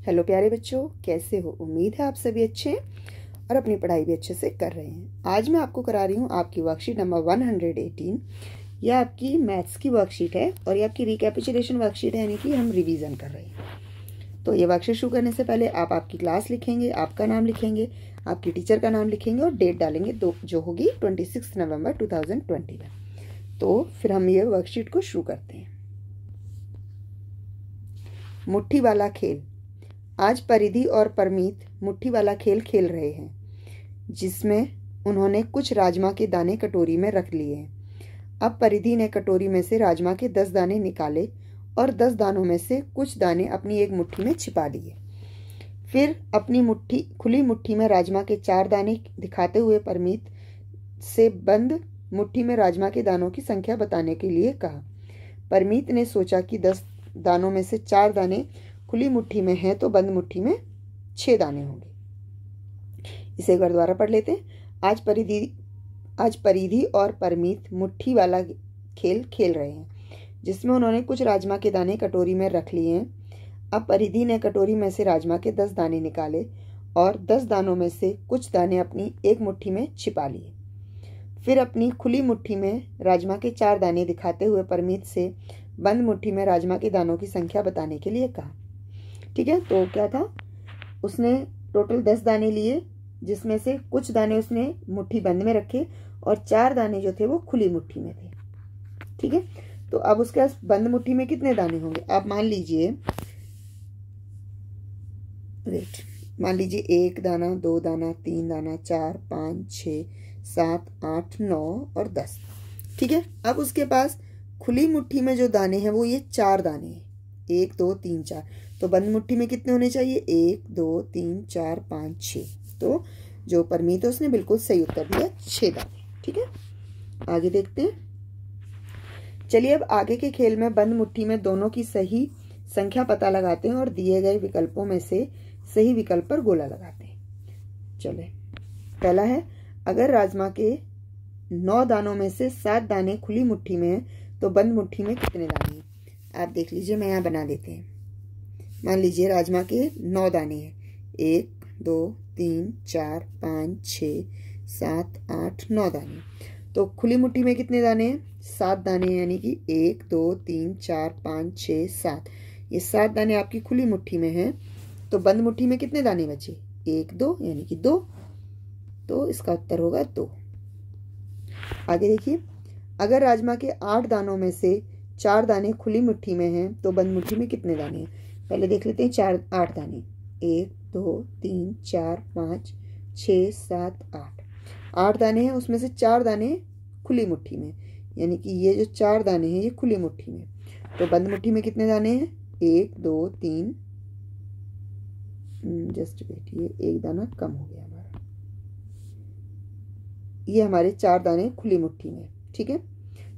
Hello प्यारे बच्चों, कैसे हो? उम्मीद है आप सभी अच्छे हैं और अपनी पढ़ाई भी अच्छे से कर रहे हैं। आज मैं आपको करा रही हूँ आपकी वर्कशीट नंबर 118। यह आपकी मैथ्स की वर्कशीट है और ये आपकी रिकैपिचुलेशन वर्कशीट है, यानी कि हम रिवीजन कर रहे हैं। तो ये वर्कशीट शुरू करने से पहले आप आपकी क्लास लिखेंगे, आपका नाम लिखेंगे, आपकी टीचर का नाम लिखेंगे और डेट डालेंगे जो होगी 26 नवंबर 2020 में। तो फिर हम ये वर्कशीट को शुरू करते हैं। मुट्ठी वाला खेल। आज परिधि और परमीत मुट्ठी वाला खेल खेल रहे हैं, जिसमें उन्होंने कुछ राजमा के दाने कटोरी में रख लिए हैं। अब परिधि ने कटोरी में से राजमा के 10 दाने निकाले और 10 दानों में से कुछ दाने अपनी एक मुट्ठी में छिपा लिए। फिर अपनी खुली मुट्ठी में राजमा के 4 दाने दिखाते हुए परमीत से बंद मुट्ठी में राजमा के दानों की संख्या बताने के लिए कहा। परमीत ने सोचा कि 10 दानों में से 4 दाने खुली मुट्ठी में हैं तो बंद मुट्ठी में 6 दाने होंगे। इसे एक बार दोबारा पढ़ लेते हैं। आज परिधि और परमीत मुट्ठी वाला खेल खेल रहे हैं, जिसमें उन्होंने कुछ राजमा के दाने कटोरी में रख लिए हैं। अब परिधि ने कटोरी में से राजमा के 10 दाने निकाले और 10 दानों में से कुछ दाने अपनी एक मुट्ठी में छिपा लिए। फिर अपनी खुली मुट्ठी में राजमा के 4 दाने दिखाते हुए परमीत से बंद मुट्ठी में राजमा के दानों की संख्या बताने के लिए कहा। ठीक है, तो क्या था, उसने टोटल 10 दाने लिए, जिसमें से कुछ दाने उसने मुट्ठी बंद में रखे और 4 दाने जो थे वो खुली मुट्ठी में थे। ठीक है, तो अब उसके पास बंद मुट्ठी में कितने दाने होंगे? आप मान लीजिए, मान लीजिए 1 दाना, 2 दाना, 3 दाना, 4, 5, 6, 7, 8, 9 और 10। ठीक है, अब उसके पास खुली मुट्ठी में जो दाने हैं वो ये 4 दाने हैं, 1, 2, 3, 4। तो बंद मुट्ठी में कितने होने चाहिए? 1, 2, 3, 4, 5, 6। तो जो परमीत है उसने बिल्कुल सही उत्तर दिया, 6 दाने। ठीक है, आगे देखते हैं। चलिए अब आगे के खेल में बंद मुट्ठी में दोनों की सही संख्या पता लगाते हैं और दिए गए विकल्पों में से सही विकल्प पर गोला लगाते हैं। चले, पहला है, अगर राजमा के 9 दानों में से 7 दाने खुली मुट्ठी में है तो बंद मुट्ठी में कितने दाने हैं? आप देख लीजिए, मैं यहाँ बना देते हैं। मान लीजिए राजमा के 9 दाने हैं, 1, 2, 3, 4, 5, 6, 7, 8, 9 दाने। तो खुली मुट्ठी में कितने दाने हैं? 7 दाने, यानी कि 1, 2, 3, 4, 5, 6, 7। ये 7 दाने आपकी खुली मुट्ठी में हैं। तो बंद मुट्ठी में कितने दाने बचे? 1, 2, यानी कि 2। तो इसका उत्तर होगा 2। आगे देखिए, अगर राजमा के 8 दानों में से 4 दाने खुली मुट्ठी में हैं तो बंद मुट्ठी में कितने दाने हैं? पहले देख लेते हैं। 8 दाने, 1, 2, 3, 4, 5, 6, 7, 8। 8 दाने हैं, उसमें से 4 दाने खुली मुट्ठी में, यानी कि ये जो 4 दाने हैं ये खुली मुट्ठी में। तो बंद मुट्ठी में कितने दाने हैं? 1, 2, 3, जस्ट वेट, ये एक दाना कम हो गया हमारा। ये हमारे 4 दाने खुली मुट्ठी में। ठीक है,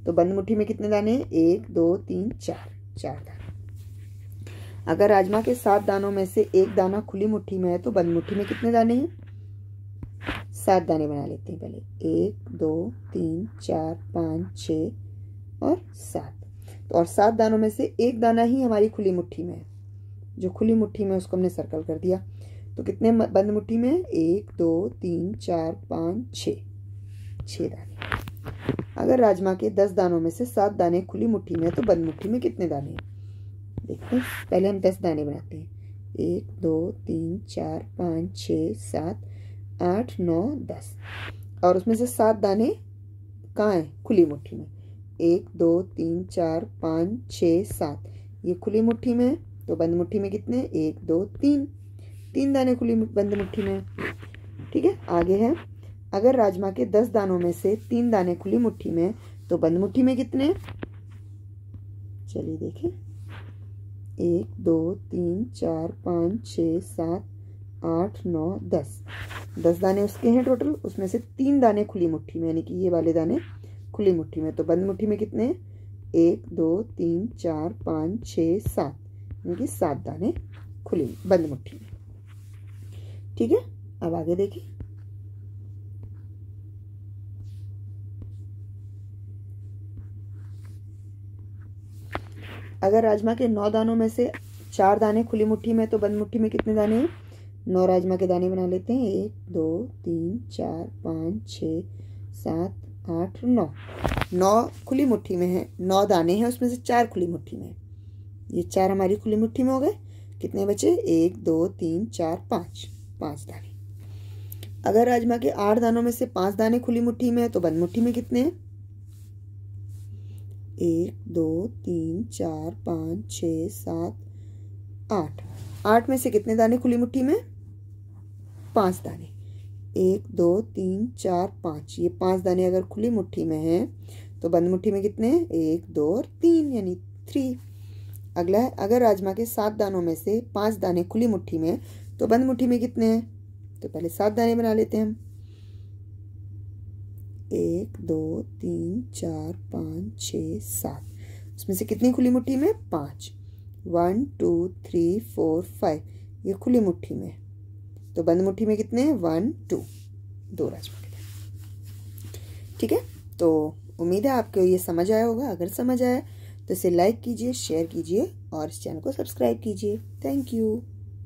तो बंद मुट्ठी में कितने दाने हैं? 1, 2, 3, 4 दाने। अगर राजमा के 7 दानों में से 1 दाना खुली मुट्ठी में है तो बंद मुट्ठी में कितने दाने हैं? 7 दाने बना लेते हैं पहले। 1, 2, 3, 4, 5, 6 और 7। तो और 7 दानों में से 1 दाना ही हमारी खुली मुट्ठी में है। जो खुली मुट्ठी में उसको हमने सर्कल कर दिया। तो कितने बंद मुट्ठी में? 1, 2, 3, 4, 5, 6 दाने। अगर राजमा के 10 दानों में से 7 दाने खुली मुट्ठी में है तो बंद मुट्ठी में कितने दाने हैं? देखते हैं, पहले हम 10 दाने बनाते हैं। 1, 2, 3, 4, 5, 6, 7, 8, 9, 10। और उसमें से 7 दाने कहाँ हैं? खुली मुट्ठी में। 1, 2, 3, 4, 5, 6, 7 ये खुली मुट्ठी में है। तो बंद मुट्ठी में कितने? 1, 2, 3 दाने खुली बंद मुट्ठी में। ठीक है, आगे है, अगर राजमा के 10 दानों में से 3 दाने खुली मुट्ठी में तो बंद मुट्ठी में कितने? चलिए देखें, 1, 2, 3, 4, 5, 6, 7, 8, 9, 10। 10 दाने उसके हैं टोटल, उसमें से 3 दाने खुली मुट्ठी में, यानी कि ये वाले दाने खुली मुट्ठी में। तो बंद मुट्ठी में कितने? 1, 2, 3, 4, 5, 6, 7, यानी कि 7 दाने खुली बंद मुट्ठी में। ठीक है, अब आगे देखिए। अगर राजमा के 9 दानों में से 4 दाने खुली मुट्ठी में, तो बंद मुट्ठी में कितने दाने हैं? 9 राजमा के दाने बना लेते हैं। 1 2 3 4 5 6 7 8 9। 9 खुली मुट्ठी में है, 9 दाने हैं, उसमें से 4 खुली मुट्ठी में है। ये 4 हमारी खुली मुट्ठी में हो गए। कितने बचे? 1 2 3 4 5, 5 दाने। अगर राजमा के 8 दानों में से 5 दाने खुली मुट्ठी में है, तो बंद मुट्ठी में कितने हैं? 1 2 3 4 5 6 7 8। 8 में से कितने दाने खुली मुट्ठी में? 5 दाने। 1 2 3 4 5, ये 5 दाने अगर खुली मुट्ठी में हैं, तो बंद मुट्ठी में कितने हैं? 1 2 और 3, यानी 3। अगला है, अगर राजमा के 7 दानों में से 5 दाने खुली मुट्ठी में, तो बंद मुट्ठी में कितने हैं? तो पहले 7 दाने बना लेते हैं हम। 1 2 3 4 5 6 7, उसमें से कितनी खुली मुट्ठी में? 5। 1 2 3 4 5, ये खुली मुट्ठी में। तो बंद मुट्ठी में कितने हैं? 1 2, 2 राजमा के दाने। ठीक है, तो उम्मीद है आपको ये समझ आया होगा। अगर समझ आया तो इसे लाइक कीजिए, शेयर कीजिए और इस चैनल को सब्सक्राइब कीजिए। Thank you.